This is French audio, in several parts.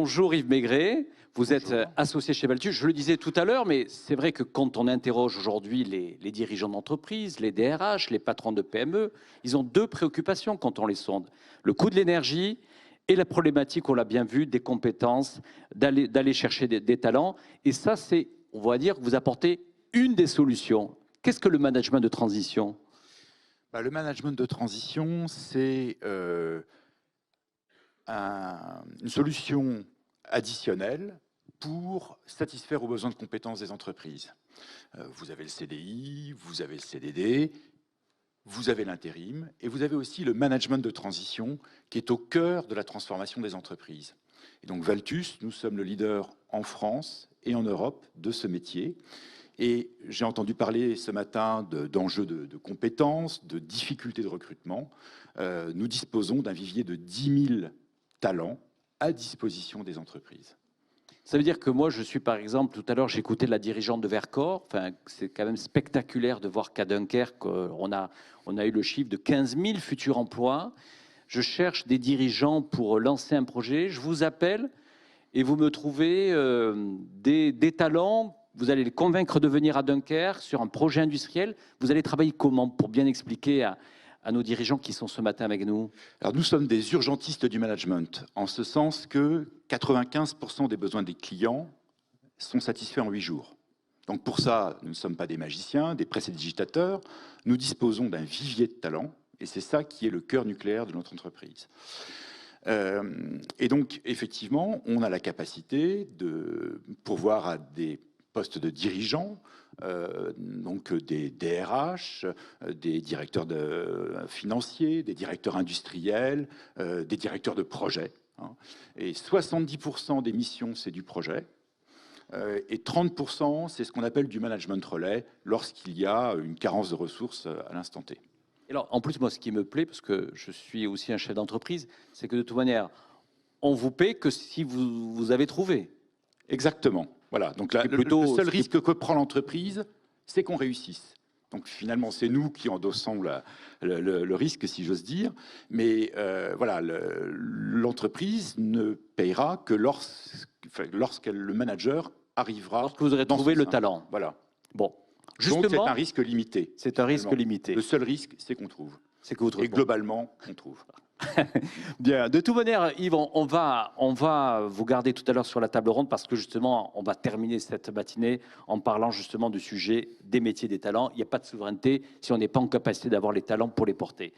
Bonjour Yves Maigret, vous êtes associé chez Valtus. Je le disais tout à l'heure, mais c'est vrai que quand on interroge aujourd'hui les dirigeants d'entreprise, les DRH, les patrons de PME, ils ont deux préoccupations quand on les sonde. Le coût de l'énergie et la problématique, on l'a bien vu, des compétences, d'aller chercher des talents. Et ça, c'est, on va dire, vous apportez une des solutions. Qu'est-ce que le management de transition ? Le management de transition, c'est une solution additionnelle pour satisfaire aux besoins de compétences des entreprises. Vous avez le CDI, vous avez le CDD, vous avez l'intérim et vous avez aussi le management de transition qui est au cœur de la transformation des entreprises. Et donc Valtus, nous sommes le leader en France et en Europe de ce métier. Et j'ai entendu parler ce matin d'enjeux de compétences, de difficultés de recrutement. Nous disposons d'un vivier de 10 000 talents à disposition des entreprises. Ça veut dire que moi, je suis par exemple, tout à l'heure, j'écoutais la dirigeante de Vercors. Enfin, c'est quand même spectaculaire de voir qu'à Dunkerque, on a eu le chiffre de 15 000 futurs emplois. Je cherche des dirigeants pour lancer un projet. Je vous appelle et vous me trouvez des talents. Vous allez les convaincre de venir à Dunkerque sur un projet industriel. Vous allez travailler comment pour bien expliquer à nos dirigeants qui sont ce matin avec nous? Alors nous sommes des urgentistes du management, en ce sens que 95% des besoins des clients sont satisfaits en 8 jours. Donc pour ça, nous ne sommes pas des magiciens, des prestidigitateurs. Nous disposons d'un vivier de talents et c'est ça qui est le cœur nucléaire de notre entreprise. Et donc effectivement, on a la capacité de pourvoir à des postes de dirigeants, donc des DRH, des directeurs financiers, des directeurs industriels, des directeurs de projets. Et 70% des missions, c'est du projet. Et 30%, c'est ce qu'on appelle du management relais lorsqu'il y a une carence de ressources à l'instant T. Alors, en plus, moi, ce qui me plaît, parce que je suis aussi un chef d'entreprise, c'est que de toute manière, on vous paie que si vous avez trouvé. Exactement. Voilà. Donc le seul risque que prend l'entreprise, c'est qu'on réussisse. Donc finalement, c'est nous qui endossons le risque, si j'ose dire. Mais voilà, l'entreprise ne payera que lorsque le manager arrivera. Lorsque vous aurez trouvé le talent. Voilà. Bon. Justement, donc c'est un risque limité. C'est un risque limité. Le seul risque, c'est qu'on trouve. C'est que vous trouvez. Et globalement, on trouve. Bien. De toute manière, Yves, on va vous garder tout à l'heure sur la table ronde parce que justement, on va terminer cette matinée en parlant justement du sujet des métiers des talents. Il n'y a pas de souveraineté si on n'est pas en capacité d'avoir les talents pour les porter.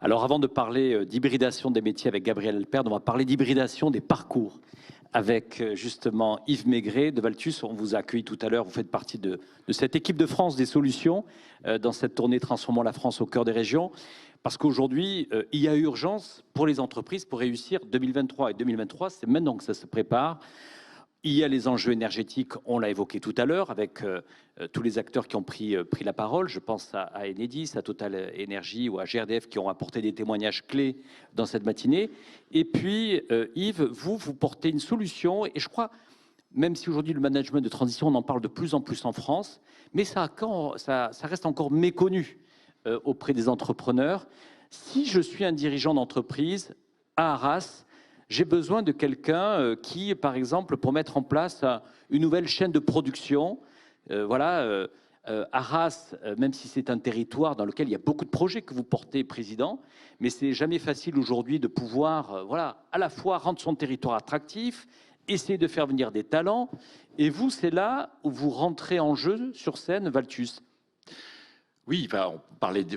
Alors avant de parler d'hybridation des métiers avec Gabriel Alperd, on va parler d'hybridation des parcours avec justement Yves Maigret de Valtus. On vous a accueilli tout à l'heure, vous faites partie de cette équipe de France des solutions dans cette tournée Transformons la France au cœur des régions. Parce qu'aujourd'hui, il y a urgence pour les entreprises pour réussir 2023 et 2023, c'est maintenant que ça se prépare. Il y a les enjeux énergétiques, on l'a évoqué tout à l'heure, avec tous les acteurs qui ont pris la parole. Je pense à Enedis, à Total Energy ou à GRDF qui ont apporté des témoignages clés dans cette matinée. Et puis, Yves, vous portez une solution. Et je crois, même si aujourd'hui le management de transition, on en parle de plus en plus en France, mais ça reste encore méconnu auprès des entrepreneurs. Si je suis un dirigeant d'entreprise, à Arras, j'ai besoin de quelqu'un qui, par exemple, pour mettre en place une nouvelle chaîne de production, Arras, même si c'est un territoire dans lequel il y a beaucoup de projets que vous portez, Président, mais c'est jamais facile aujourd'hui de pouvoir, à la fois rendre son territoire attractif, essayer de faire venir des talents. Et vous, c'est là où vous rentrez en jeu sur scène, Valtus. Oui, enfin,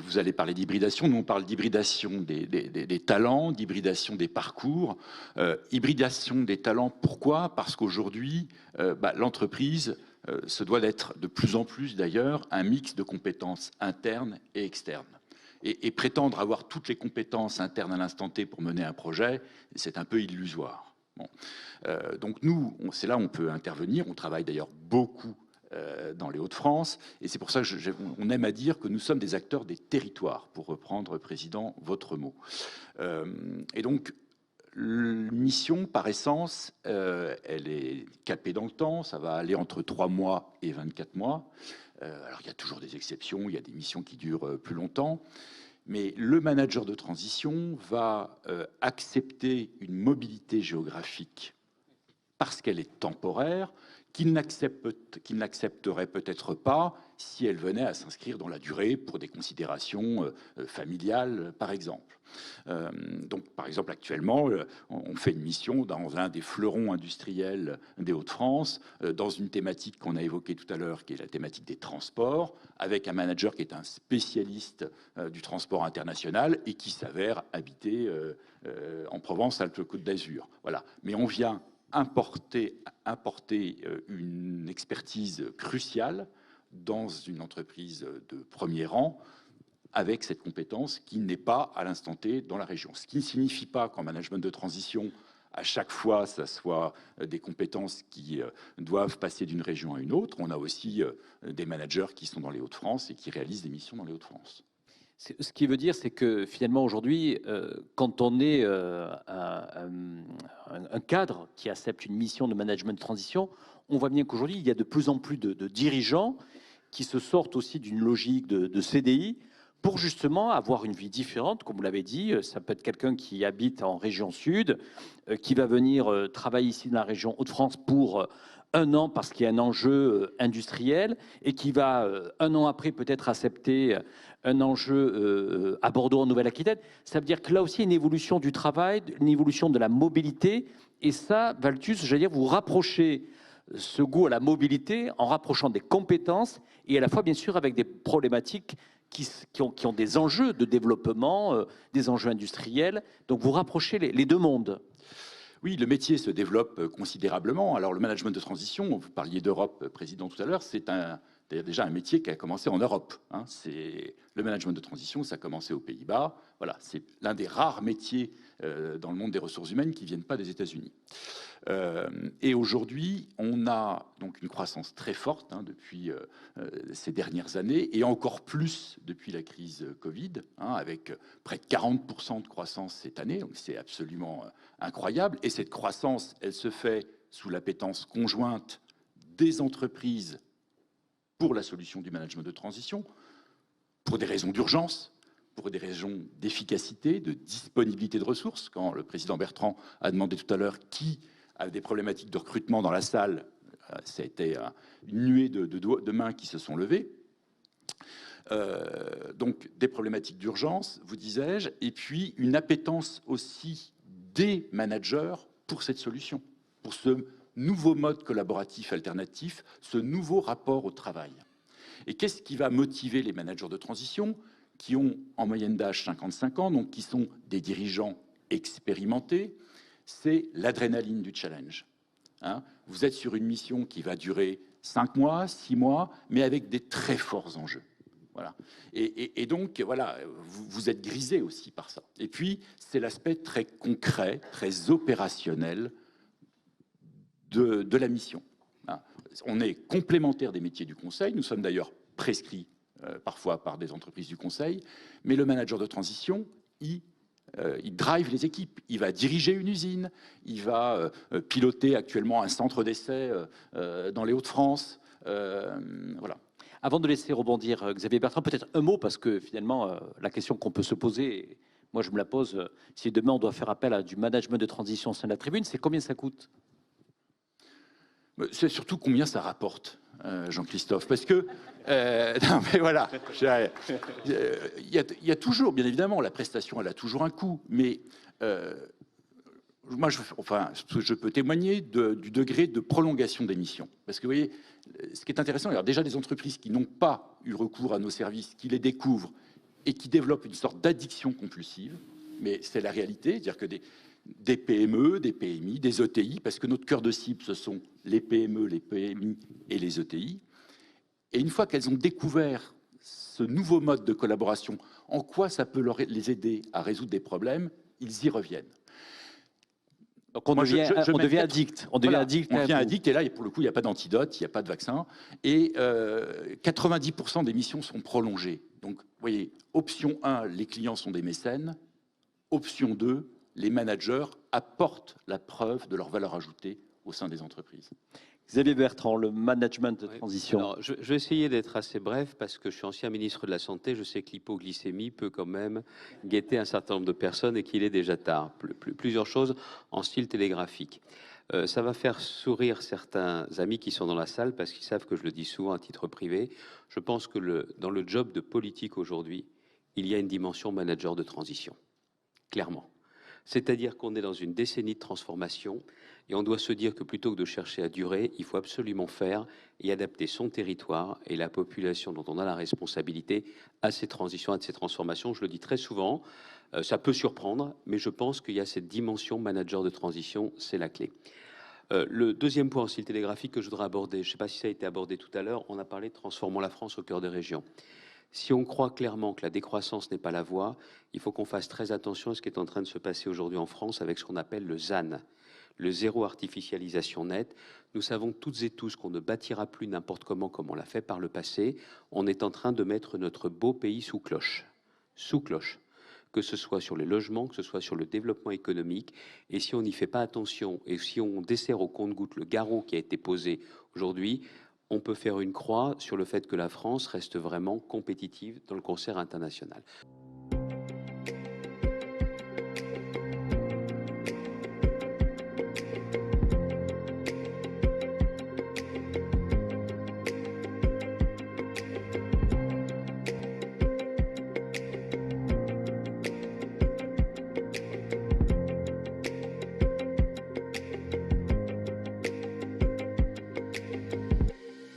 vous allez parler d'hybridation. Nous, on parle d'hybridation des talents, d'hybridation des parcours. Hybridation des talents, pourquoi? Parce qu'aujourd'hui, l'entreprise se doit d'être de plus en plus, d'ailleurs, un mix de compétences internes et externes. Et prétendre avoir toutes les compétences internes à l'instant T pour mener un projet, c'est un peu illusoire. Bon. Donc nous, c'est là où on peut intervenir. On travaille d'ailleurs beaucoup dans les Hauts-de-France. Et c'est pour ça qu'on aime à dire que nous sommes des acteurs des territoires, pour reprendre, Président, votre mot. Et donc, mission, par essence, elle est capée dans le temps. Ça va aller entre 3 mois et 24 mois. Alors, il y a toujours des exceptions. Il y a des missions qui durent plus longtemps. Mais le manager de transition va accepter une mobilité géographique parce qu'elle est temporaire, qu'il n'accepterait peut-être pas si elle venait à s'inscrire dans la durée pour des considérations familiales, par exemple. Donc, par exemple, actuellement, on fait une mission dans un des fleurons industriels des Hauts-de-France, dans une thématique qu'on a évoquée tout à l'heure, qui est la thématique des transports, avec un manager qui est un spécialiste du transport international et qui s'avère habiter en Provence-Alpes-Côte d'Azur. Voilà. Mais on vient importer une expertise cruciale dans une entreprise de premier rang avec cette compétence qui n'est pas à l'instant T dans la région. Ce qui ne signifie pas qu'en management de transition, à chaque fois, ça soit des compétences qui doivent passer d'une région à une autre. On a aussi des managers qui sont dans les Hauts-de-France et qui réalisent des missions dans les Hauts-de-France. Ce qui veut dire, c'est que finalement, aujourd'hui, quand on est un cadre qui accepte une mission de management de transition, on voit bien qu'aujourd'hui, il y a de plus en plus de dirigeants qui se sortent aussi d'une logique de CDI pour justement avoir une vie différente. Comme vous l'avez dit, ça peut être quelqu'un qui habite en région sud, qui va venir travailler ici dans la région Hauts-de-France pour 1 an parce qu'il y a un enjeu industriel et qui va 1 an après peut-être accepter un enjeu à Bordeaux en Nouvelle-Aquitaine. Ça veut dire que là aussi, une évolution du travail, une évolution de la mobilité. Et ça, Valtus, j'allais dire, vous rapprochez ce goût à la mobilité en rapprochant des compétences et à la fois, bien sûr, avec des problématiques qui ont des enjeux de développement, des enjeux industriels. Donc, vous rapprochez les 2 mondes. Oui, le métier se développe considérablement. Alors, le management de transition, vous parliez d'Europe, Président, tout à l'heure, c'est déjà un métier qui a commencé en Europe. Hein. Le management de transition, ça a commencé aux Pays-Bas. Voilà, c'est l'un des rares métiers dans le monde des ressources humaines qui ne viennent pas des États-Unis. Et aujourd'hui, on a donc une croissance très forte depuis ces dernières années, et encore plus depuis la crise Covid, avec près de 40% de croissance cette année. Donc c'est absolument incroyable. Et cette croissance, elle se fait sous l'appétence conjointe des entreprises pour la solution du management de transition, pour des raisons d'urgence, pour des raisons d'efficacité, de disponibilité de ressources. Quand le président Bertrand a demandé tout à l'heure qui a des problématiques de recrutement dans la salle, ça a été une nuée de mains qui se sont levées. Donc des problématiques d'urgence, vous disais-je, et puis une appétence aussi des managers pour cette solution, pour ce nouveau mode collaboratif alternatif, ce nouveau rapport au travail. Et qu'est-ce qui va motiver les managers de transition qui ont en moyenne d'âge 55 ans, donc qui sont des dirigeants expérimentés? C'est l'adrénaline du challenge. Vous êtes sur une mission qui va durer 5 mois, 6 mois, mais avec des très forts enjeux. Voilà. Et donc, voilà, vous êtes grisé aussi par ça. Et puis, c'est l'aspect très concret, très opérationnel de la mission. On est complémentaire des métiers du conseil. Nous sommes d'ailleurs prescrits parfois par des entreprises du conseil. Mais le manager de transition, il drive les équipes. Il va diriger une usine. Il va piloter actuellement un centre d'essai dans les Hauts-de-France. Voilà. Avant de laisser rebondir Xavier Bertrand, peut-être un mot, parce que finalement, la question qu'on peut se poser, Moi, je me la pose. Si demain, on doit faire appel à du management de transition au sein de la tribune, c'est combien ça coûte? C'est surtout combien ça rapporte, Jean-Christophe. Parce que, non mais voilà, il y a toujours, bien évidemment, la prestation, elle a toujours un coût. Mais moi, je peux témoigner du degré de prolongation des missions. Parce que vous voyez, ce qui est intéressant, il y a déjà des entreprises qui n'ont pas eu recours à nos services, qui les découvrent et qui développent une sorte d'addiction compulsive. Mais c'est la réalité, c'est-à-dire que des PME, des PMI, des ETI, parce que notre cœur de cible, ce sont les PME, les PMI et les ETI. Et une fois qu'elles ont découvert ce nouveau mode de collaboration, en quoi ça peut les aider à résoudre des problèmes, ils y reviennent. Donc on devient addict. On devient addict. On devient addict, et là, pour le coup, il n'y a pas d'antidote, il n'y a pas de vaccin. Et 90% des missions sont prolongées. Donc, vous voyez, option 1, les clients sont des mécènes. Option 2, les managers apportent la preuve de leur valeur ajoutée au sein des entreprises. Xavier Bertrand, le management de transition. Alors, je vais essayer d'être assez bref parce que je suis ancien ministre de la Santé. Je sais que l'hypoglycémie peut quand même guetter un certain nombre de personnes et qu'il est déjà tard. Plusieurs choses en style télégraphique. Ça va faire sourire certains amis qui sont dans la salle parce qu'ils savent que je le dis souvent à titre privé. Je pense que dans le job de politique aujourd'hui, il y a une dimension manager de transition, clairement. C'est-à-dire qu'on est dans une décennie de transformation et on doit se dire que plutôt que de chercher à durer, il faut absolument faire et adapter son territoire et la population dont on a la responsabilité à ces transitions, à ces transformations. Je le dis très souvent, ça peut surprendre, mais je pense qu'il y a cette dimension manager de transition, c'est la clé. Le deuxième point aussi, le télégraphique que je voudrais aborder, je ne sais pas si ça a été abordé tout à l'heure, on a parlé de transformons la France au cœur des régions. Si on croit clairement que la décroissance n'est pas la voie, il faut qu'on fasse très attention à ce qui est en train de se passer aujourd'hui en France avec ce qu'on appelle le ZAN, le zéro artificialisation nette. Nous savons toutes et tous qu'on ne bâtira plus n'importe comment comme on l'a fait par le passé. On est en train de mettre notre beau pays sous cloche. Sous cloche. Que ce soit sur les logements, que ce soit sur le développement économique. Et si on n'y fait pas attention et si on dessert au compte-gouttes le garrot qui a été posé aujourd'hui, on peut faire une croix sur le fait que la France reste vraiment compétitive dans le concert international.